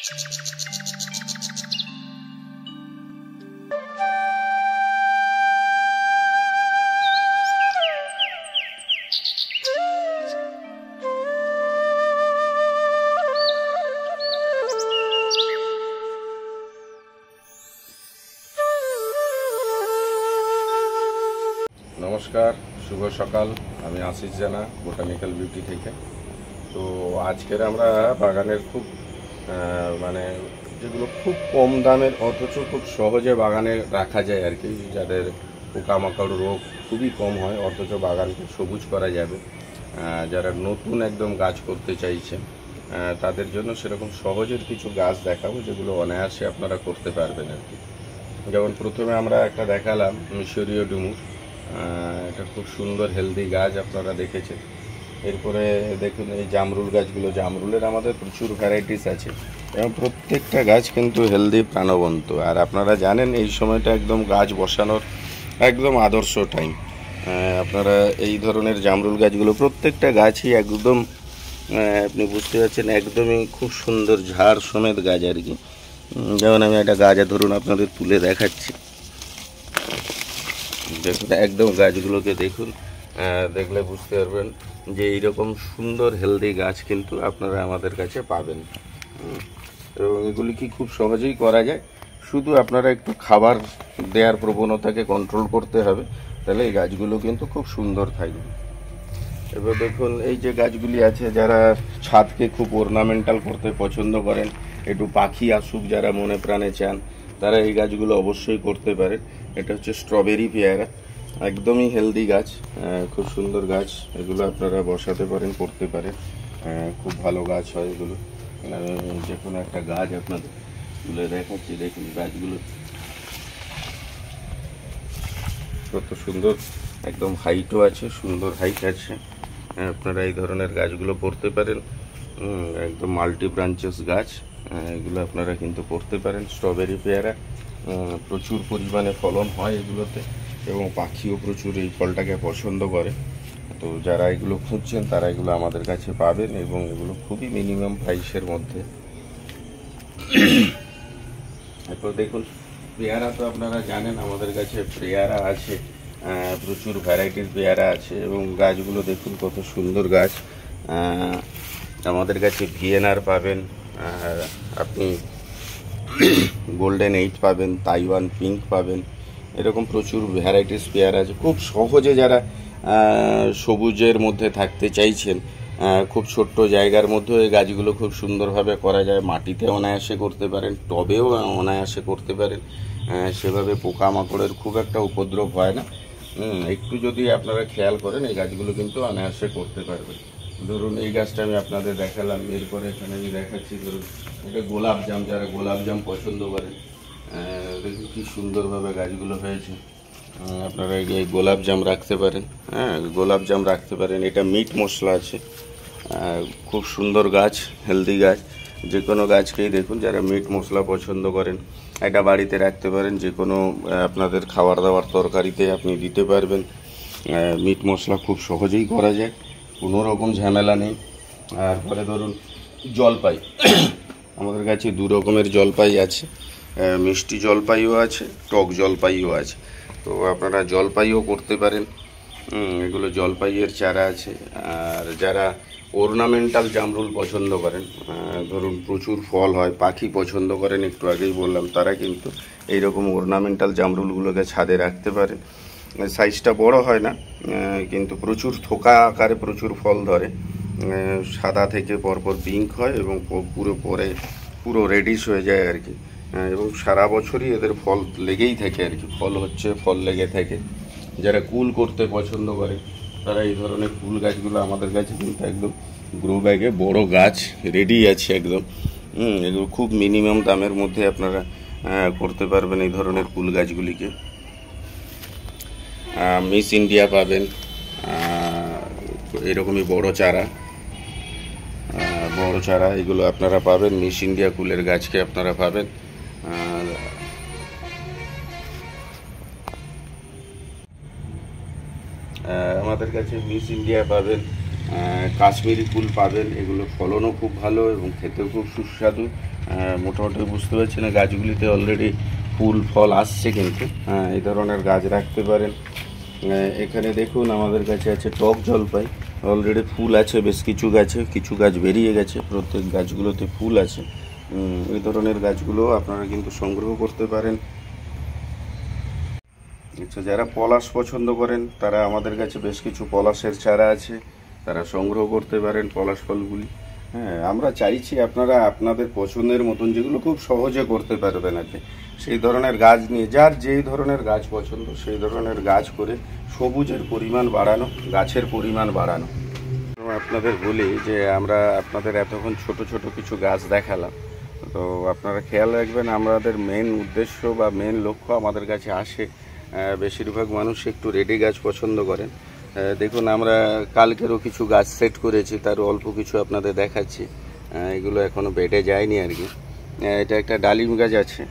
নমস্কার, শুভ সকাল। আমি আশিস জানা, বোটানিক্যাল বিউটি থেকে। তো আজকের আমরা বাগানের খুব মানে যেগুলো খুব কম দামের অথচ খুব সহজে বাগানে রাখা যায় আর কি, যাদের পোকামাকড় রোগ খুবই কম হয় অথচ বাগানকে সবুজ করা যাবে, যারা নতুন একদম গাছ করতে চাইছেন তাদের জন্য সেরকম সহজের কিছু গাছ দেখাবো যেগুলো অনায়াসে আপনারা করতে পারবেন আর কি। যেমন প্রথমে আমরা একটা দেখালাম মিশরীয় ডুমুর, এটা খুব সুন্দর হেলদি গাছ আপনারা দেখেছেন। এরপরে দেখুন এই জামরুল গাছগুলো, জামরুলের আমাদের প্রচুর ভ্যারাইটিস আছে এবং প্রত্যেকটা গাছ কিন্তু হেলদি প্রাণবন্ত। আর আপনারা জানেন এই সময়টা একদম গাছ বসানোর একদম আদর্শ টাইম। আপনারা এই ধরনের জামরুল গাছগুলো প্রত্যেকটা গাছই একদম আপনি বুঝতে পারছেন একদমই খুব সুন্দর ঝাড় সমেত গাছ আর কি। যেমন আমি একটা গাছ ধরুন আপনাদের তুলে দেখাচ্ছি, দেখুন একদম গাছগুলোকে দেখুন, দেখলে বুঝতে পারবেন যে এইরকম সুন্দর হেলদি গাছ কিন্তু আপনারা আমাদের কাছে পাবেন। এবং এগুলি কি খুব সহজেই করা যায়, শুধু আপনারা একটু খাবার দেওয়ার প্রবণতাকে কন্ট্রোল করতে হবে, তাহলে এই গাছগুলো কিন্তু খুব সুন্দর থাকবে। এবার দেখুন এই যে গাছগুলি আছে, যারা ছাদকে খুব অর্নামেন্টাল করতে পছন্দ করেন, একটু পাখি আসুক যারা মনে প্রাণে চান, তারা এই গাছগুলো অবশ্যই করতে পারেন। এটা হচ্ছে স্ট্রবেরি পেয়ারা, একদমই হেলদি গাছ, খুব সুন্দর গাছ। এগুলো আপনারা বসাতে পারেন, করতে পারেন, খুব ভালো গাছ হয় এগুলো। যে কোনো একটা গাছ আপনাদের তুলে দেখাচ্ছি, দেখুন গাছগুলো কত সুন্দর, একদম হাইটও আছে, সুন্দর হাইট আছে। আপনারা এই ধরনের গাছগুলো করতে পারেন, একদম মাল্টি ব্রাঞ্চেস গাছ, এগুলো আপনারা কিন্তু করতে পারেন। স্ট্রবেরি পেয়ারা প্রচুর পরিমাণে ফলন হয় এগুলোতে এবং পাখিও প্রচুর এই ফলটাকে পছন্দ করে। তো যারা এগুলো খুঁজছেন তারা এগুলো আমাদের কাছে পাবেন এবং এগুলো খুবই মিনিমাম প্রাইসের মধ্যে। এরপর দেখুন পেয়ারা, তো আপনারা জানেন আমাদের কাছে পেয়ারা আছে, প্রচুর ভ্যারাইটির পেয়ারা আছে এবং গাছগুলো দেখুন কত সুন্দর গাছ। আমাদের কাছে ভিয়েনার পাবেন, আপনি গোল্ডেন 8 পাবেন, তাইওয়ান পিঙ্ক পাবেন, এরকম প্রচুর ভ্যারাইটিস পেয়ারা আছে। খুব সহজে যারা সবুজের মধ্যে থাকতে চাইছেন, খুব ছোট্ট জায়গার মধ্যেও এই গাছগুলো খুব সুন্দরভাবে করা যায়। মাটিতে অনায়াসে করতে পারেন, টবেও অনায়াসে করতে পারেন, সেভাবে পোকামাকড়ের খুব একটা উপদ্রব হয় না। একটু যদি আপনারা খেয়াল করেন এই গাছগুলো কিন্তু অনায়াসে করতে পারবেন। ধরুন এই গাছটা আমি আপনাদের দেখালাম, এরপরে এখানে আমি দেখাচ্ছি ধরুন এটা গোলাপ জাম, যারা গোলাপ জাম পছন্দ করেন, দেখুন কি সুন্দরভাবে গাছগুলো হয়েছে। আপনারা এই গোলাপ জাম রাখতে পারেন, গোলাপ জাম রাখতে পারেন। এটা মিট মশলা আছে, খুব সুন্দর গাছ, হেলদি গাছ। যে কোনো গাছকেই দেখুন যারা মিট মশলা পছন্দ করেন এটা বাড়িতে রাখতে পারেন, যে কোনো আপনাদের খাবার দাবার তরকারিতে আপনি দিতে পারবেন। মিট মশলা খুব সহজেই করা যায়, কোনো রকম ঝামেলা নেই। আর পরে ধরুন জলপাই, আমাদের কাছে দু রকমের জলপাই আছে, মিষ্টি জলপাইও আছে, টক জলপাইও আছে। তো আপনারা জলপাইও করতে পারেন, এগুলো জলপাইয়ের চারা আছে। আর যারা অর্নামেন্টাল জামরুল পছন্দ করেন, ধরুন প্রচুর ফল হয়, পাখি পছন্দ করেন, একটু আগেই বললাম, তারা কিন্তু এইরকম অর্নামেন্টাল জামরুলগুলোকে ছাদে রাখতে পারেন। সাইজটা বড় হয় না, কিন্তু প্রচুর থোকা আকারে প্রচুর ফল ধরে, সাদা থেকে পরপর পিঙ্ক হয় এবং পুরো রেডিশ হয়ে যায় আর কি। এবং সারা বছরই এদের ফল লেগেই থাকে আর কি, ফল লেগে থাকে। যারা কুল করতে পছন্দ করে তারা এই ধরনের কুল গাছগুলো আমাদের কাছে কিন্তু একদম গ্রো ব্যাগে বড় গাছ রেডি আছে একদম। এগুলো খুব মিনিমাম দামের মধ্যে আপনারা করতে পারবেন এই ধরনের কুল গাছগুলিকে। মিস ইন্ডিয়া পাবেন, এরকমই বড় চারা এগুলো আপনারা পাবেন। মিস ইন্ডিয়া কুলের গাছকে আপনারা পাবেন। আমাদের কাছে মিস ইন্ডিয়া পাবেন, কাশ্মীরি কুল পাবেন, এগুলো ফলনও খুব ভালো এবং খেতেও খুব সুস্বাদু। মোটামুটি বুঝতে পারছি না, গাছগুলিতে অলরেডি ফুল ফল আসছে কিন্তু। এই ধরনের গাছ রাখতে পারেন। এখানে দেখুন আমাদের কাছে আছে টক জলপাই, অলরেডি ফুল আছে বেশ কিছু গাছে, কিছু গাছ বেরিয়ে গেছে, প্রত্যেক গাছগুলোতে ফুল আছে। এই ধরনের গাছগুলো আপনারা কিন্তু সংগ্রহ করতে পারেন। আচ্ছা, যারা পলাশ পছন্দ করেন তারা আমাদের কাছে বেশ কিছু পলাশের চারা আছে, তারা সংগ্রহ করতে পারেন পলাশ ফলগুলি। আমরা চাইছি আপনারা আপনাদের পছন্দের মতন, যেগুলো খুব সহজে করতে পারবেন আর কি, সেই ধরনের গাছ নিয়ে, যার যেই ধরনের গাছ পছন্দ সেই ধরনের গাছ করে সবুজের পরিমাণ বাড়ানো, গাছের পরিমাণ বাড়ানো। আপনাদের বলি যে আমরা আপনাদের এতক্ষণ ছোট ছোট কিছু গাছ দেখালাম, তো আপনারা খেয়াল রাখবেন আমাদের মেন উদ্দেশ্য বা মেন লক্ষ্য, আমাদের কাছে আসে বেশিরভাগ মানুষ একটু রেডি গাছ পছন্দ করেন। দেখুন আমরা কালকেরও কিছু গাছ সেট করেছি, তার অল্প কিছু আপনাদের দেখাচ্ছি। এগুলো এখনও বেডে যায়নি আর কি। এটা একটা ডালিম গাছ আছে,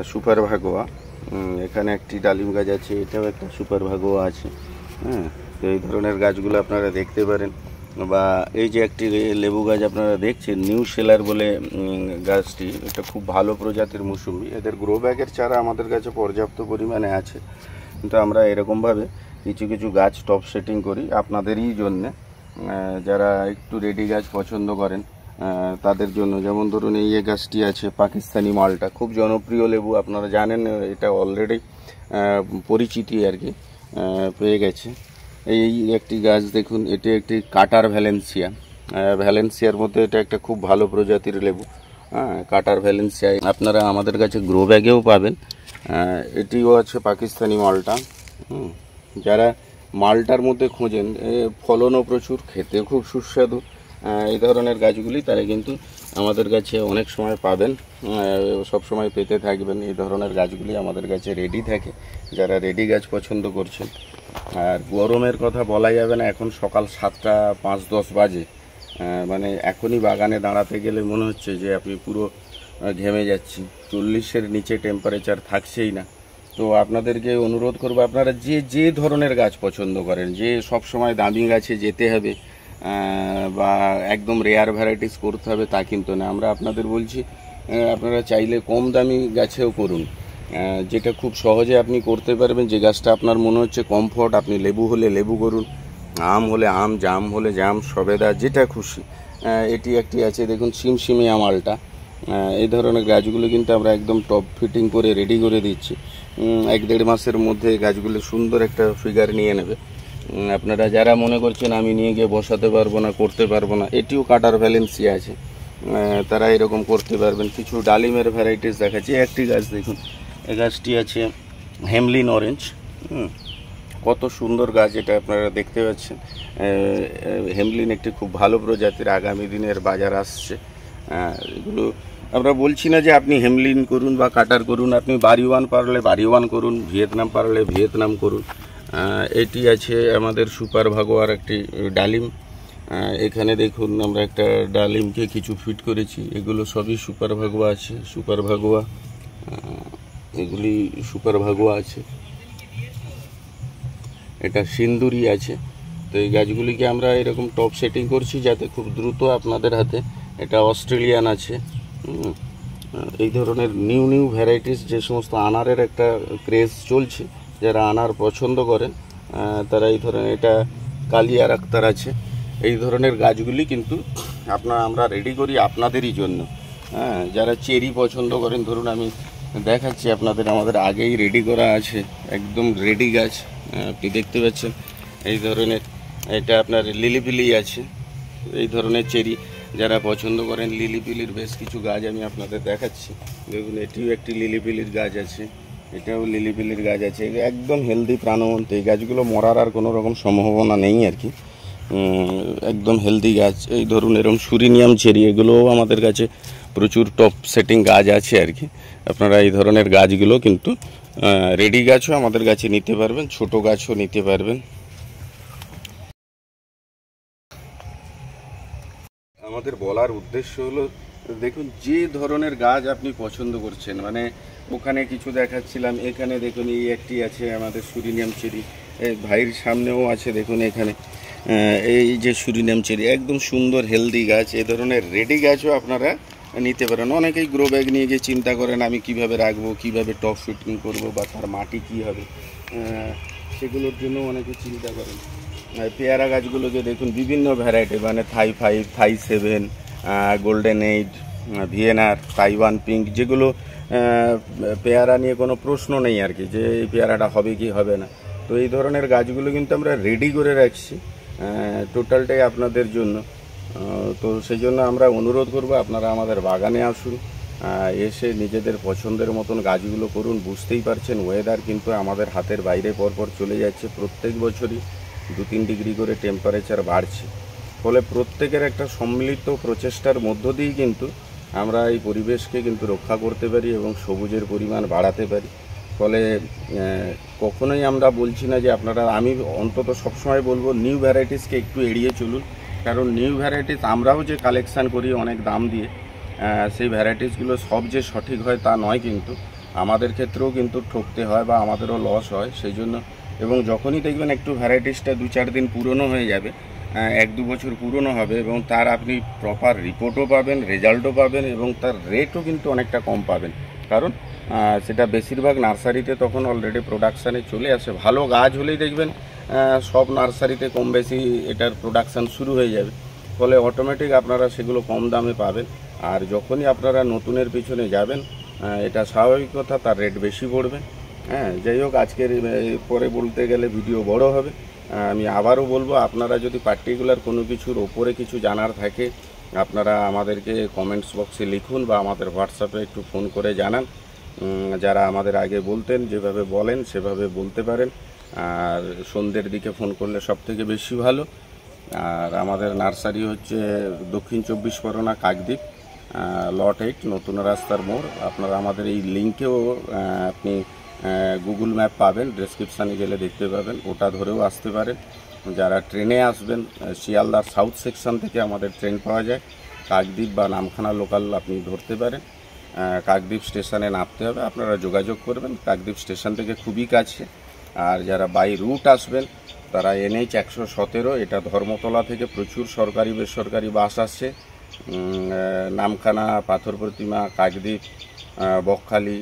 সুপার ভাগোয়া। এখানে একটি ডালিম গাছ আছে, এটাও একটা সুপার ভাগোয়া আছে। তো এই ধরনের গাছগুলো আপনারা দেখতে পারেন। বা এই যে একটি লেবু গাছ আপনারা দেখছেন, নিউ সেলার বলে গাছটি, এটা খুব ভালো প্রজাতির মৌসুমি। এদের গ্রো ব্যাগের চারা আমাদের কাছে পর্যাপ্ত পরিমাণে আছে, কিন্তু আমরা এরকমভাবে কিছু কিছু গাছ টপ সেটিং করি আপনাদেরই জন্যে, যারা একটু রেডি গাছ পছন্দ করেন তাদের জন্য। যেমন ধরুন এই গাছটি আছে পাকিস্তানি মালটা, খুব জনপ্রিয় লেবু, আপনারা জানেন, এটা অলরেডি পরিচিতি আর কি পেয়ে গেছে। এই একটি গাছ দেখুন, এটি একটি কাটার ভ্যালেন্সিয়া। ভ্যালেন্সিয়ার মধ্যে এটা একটা খুব ভালো প্রজাতির লেবু। কাটার ভ্যালেন্সিয়া আপনারা আমাদের কাছে গ্রো ব্যাগেও পাবেন। এটিও আছে পাকিস্তানি মালটা। যারা মালটার মধ্যে খোঁজেন, ফলনও প্রচুর, খেতে খুব সুস্বাদু, এই ধরনের গাছগুলি তারা কিন্তু আমাদের কাছে অনেক সময় পাবেন, সব সময় পেতে থাকবেন। এই ধরনের গাছগুলি আমাদের কাছে রেডি থাকে, যারা রেডি গাছ পছন্দ করছেন। আর গরমের কথা বলা যাবে না, এখন সকাল 7টা 5-10 বাজে, মানে এখনই বাগানে দাঁড়াতে গেলে মনে হচ্ছে যে আপনি পুরো ঘেমে যাচ্ছি, 40-এর নিচে টেম্পারেচার থাকছেই না। তো আপনাদেরকে অনুরোধ করবো, আপনারা যে ধরনের গাছ পছন্দ করেন, যে সব সময় দামি গাছে যেতে হবে বা একদম রেয়ার ভ্যারাইটিস করতে হবে তা কিন্তু না। আমরা আপনাদের বলছি আপনারা চাইলে কম দামি গাছেও করুন, যেটা খুব সহজে আপনি করতে পারবেন, যে গাছটা আপনার মনে হচ্ছে কমফর্ট। আপনি লেবু হলে লেবু করুন, আম হলে আম, জাম হলে জাম, সবেদা, যেটা খুশি। এটি একটি আছে দেখুন সিমসিমিয়া মালটা। এই ধরনের গাছগুলো কিন্তু আমরা একদম টপ ফিটিং করে রেডি করে দিচ্ছি। 1-1.5 মাসের মধ্যে গাছগুলো সুন্দর একটা ফিগার নিয়ে নেবে। আপনারা যারা মনে করছেন আমি নিয়ে গিয়ে বসাতে পারবো না, করতে পারবো না, এটিও কাটার ভ্যালেন্সিয়া আছে, তারা এরকম করতে পারবেন। কিছু ডালিমের ভ্যারাইটিস দেখাচ্ছি। একটি গাছ দেখুন, এই গাছটি আছে হেমলিন অরেঞ্জ। কত সুন্দর গাছ, এটা আপনারা দেখতে পাচ্ছেন। হেমলিন একটি খুব ভালো প্রজাতির, আগামী দিনের বাজার আসছে। এগুলো আমরা বলছি না যে আপনি হেমলিন করুন বা কাটার করুন, আপনি বাড়িওয়ান পারলে বাড়িওয়ান করুন, ভিয়েতনাম পারলে ভিয়েতনাম করুন। এটি আছে আমাদের সুপার ভাগোয়ার একটি ডালিম। এখানে দেখুন আমরা একটা ডালিমকে কিছু ফিট করেছি, এগুলো সবই সুপার ভাগোয়া আছে, সুপার ভাগোয়া, এগুলি সুপার ভাগোয়া আছে। এটা সিন্দুরি আছে। তো এই গাছগুলিকে আমরা এরকম টপ সেটিং করছি যাতে খুব দ্রুত আপনাদের হাতে। এটা অস্ট্রেলিয়ান আছে। এই ধরনের নিউ ভ্যারাইটিস, যে সমস্ত আনারের একটা ক্রেজ চলছে, যারা আনার পছন্দ করেন তারা এই ধরনের, এটা কালিয়ার আক্তার আছে, এই ধরনের গাছগুলি কিন্তু আমরা রেডি করি আপনাদেরই জন্য। যারা চেরি পছন্দ করেন, ধরুন আমি দেখাচ্ছি আপনাদের, আমাদের আগেই রেডি করা আছে, একদম রেডি গাছ আপনি দেখতে পাচ্ছেন। এই ধরনের এটা আপনার লিলিপিলি আছে, এই ধরনের চেরি যারা পছন্দ করেন, লিলিপিলির বেশ কিছু গাছ আমি আপনাদের দেখাচ্ছি। দেখুন এটিও একটি লিলিপিলির গাছ আছে, এটাও লিলিপিলির গাছ আছে, একদম হেলদি প্রাণবন্ত। এই গাছগুলো মরার আর কোনো রকম সম্ভাবনা নেই আর কি, একদম হেলদি গাছ। এই ধরুন এরকম সুরিনিয়াম চেরি, এগুলোও আমাদের কাছে প্রচুর টপ সেটিং গাছ আছে আর কি। আপনারা এই ধরনের গাছগুলো কিন্তু রেডি গাছও আমাদের কাছে নিতে পারবেন, ছোট গাছও নিতে পারবেন। আমাদের বলার উদ্দেশ্য হলো, দেখুন যে ধরনের গাছ আপনি পছন্দ করছেন, মানে ওখানে কিছু দেখাচ্ছিলাম, এখানে দেখুন এই একটি আছে আমাদের সুরিনিয়াম চেরি, ভাইয়ের সামনেও আছে দেখুন এখানে, এই যে সুরিনাম চেরি, একদম সুন্দর হেলদি গাছ। এই ধরনের রেডি গাছও আপনারা নিতে পারেন। অনেকেই গ্রো ব্যাগ নিয়ে গিয়ে চিন্তা করেন আমি কিভাবে রাখবো, কিভাবে টপ ফিটিং করব, বা তার মাটি কী হবে, সেগুলোর জন্য অনেকে চিন্তা করেন। পেয়ারা গাছগুলোকে দেখুন বিভিন্ন ভ্যারাইটি, মানে থাই 5, থাই 7, গোল্ডেন 8, ভিয়েনার, তাইওয়ান পিঙ্ক, যেগুলো পেয়ারা নিয়ে কোনো প্রশ্ন নেই আর কি, যে এই পেয়ারাটা হবে কি হবে না। তো এই ধরনের গাছগুলো কিন্তু আমরা রেডি করে রাখছি টোটালটাই আপনাদের জন্য। তো সেই জন্য আমরা অনুরোধ করব আপনারা আমাদের বাগানে আসুন, এসে নিজেদের পছন্দের মতন গাছগুলো করুন। বুঝতেই পারছেন ওয়েদার কিন্তু আমাদের হাতের বাইরে পরপর চলে যাচ্ছে, প্রত্যেক বছরই 2-3 ডিগ্রি করে টেম্পারেচার বাড়ছে। ফলে প্রত্যেকের একটা সম্মিলিত প্রচেষ্টার মধ্য দিয়েই কিন্তু আমরা এই পরিবেশকে কিন্তু রক্ষা করতে পারি এবং সবুজের পরিমাণ বাড়াতে পারি। ফলে কখনোই আমরা বলছি না যে আপনারা, আমি অন্তত সবসময় বলবো নিউ ভ্যারাইটিসকে একটু এড়িয়ে চলুন, কারণ নিউ ভ্যারাইটিস আমরাও যে কালেকশান করি অনেক দাম দিয়ে, সেই ভ্যারাইটিসগুলো সব যে সঠিক হয় তা নয়, কিন্তু আমাদের ক্ষেত্রেও কিন্তু ঠকতে হয় বা আমাদেরও লস হয়। সেই জন্য, এবং যখনই দেখবেন একটু ভ্যারাইটিসটা 2-4 দিন পুরনো হয়ে যাবে, 1-2 বছর পুরনো হবে, এবং তার আপনি প্রপার রিপোর্টও পাবেন, রেজাল্টও পাবেন, এবং তার রেটও কিন্তু অনেকটা কম পাবেন। কারণ সেটা বেশিরভাগ নার্সারিতে তখন অলরেডি প্রোডাকশানে চলে আসে। ভালো গাছ হলেই দেখবেন সব নার্সারিতে কম বেশি এটার প্রোডাকশান শুরু হয়ে যাবে। ফলে অটোমেটিক আপনারা সেগুলো কম দামে পাবেন। আর যখনই আপনারা নতুনের পিছনে যাবেন, এটা স্বাভাবিক কথা, তার রেট বেশি পড়বে। যাই হোক, আজকের পরে বলতে গেলে ভিডিও বড় হবে। আমি আবারও বলবো, আপনারা যদি পার্টিকুলার কোনো কিছুর ওপরে কিছু জানার থাকে, আপনারা আমাদেরকে কমেন্টস বক্সে লিখুন বা আমাদের হোয়াটসঅ্যাপে একটু ফোন করে জানান। যারা আমাদের আগে বলতেন, যেভাবে বলেন সেভাবে বলতে পারেন। আর সন্ধ্যের দিকে ফোন করলে সব থেকে বেশি ভালো। আর আমাদের নার্সারি হচ্ছে দক্ষিণ 24 পরগনা, কাকদ্বীপ, লট 8, নতুন রাস্তার মোড়। আপনারা আমাদের এই লিঙ্কেও আপনি গুগল ম্যাপ পাবেন, ডেসক্রিপশানে গেলে দেখতে পাবেন, ওটা ধরেও আসতে পারেন। যারা ট্রেনে আসবেন, শিয়ালদার সাউথ সেকশন থেকে আমাদের ট্রেন পাওয়া যায়, কাকদ্বীপ বা নামখানা লোকাল আপনি ধরতে পারেন। কাকদ্বীপ স্টেশনে নামতে হবে, আপনারা যোগাযোগ করবেন, কাকদ্বীপ স্টেশন থেকে খুবই কাছে। আর যারা বাই রুট আসবেন, তারা NH 117, এটা ধর্মতলা থেকে প্রচুর সরকারি বেসরকারি বাস আসছে। নামখানা, পাথর প্রতিমা, কাকদ্বীপ, বকখালি,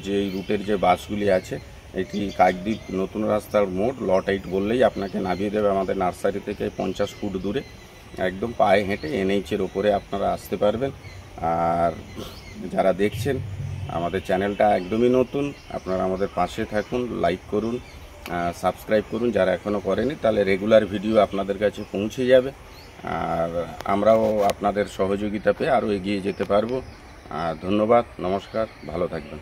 যে রুটের যে বাসগুলি আছে, এটি কাকদ্বীপ নতুন রাস্তার মোড়, লট 8 বললেই আপনাকে নামিয়ে দেবে আমাদের নার্সারি থেকে 50 ফুট দূরে। একদম পায়ে হেঁটে NH-এর ওপরে আপনারা আসতে পারবেন। আর যারা দেখছেন, আমাদের চ্যানেলটা একদমই নতুন, আপনারা আমাদের পাশে থাকুন, লাইক করুন, সাবস্ক্রাইব করুন যারা এখনও করেনি, তাহলে রেগুলার ভিডিও আপনাদের কাছে পৌঁছে যাবে। আর আমরাও আপনাদের সহযোগিতা পেয়ে আরও এগিয়ে যেতে পারবো। ধন্যবাদ, নমস্কার, ভালো থাকবেন।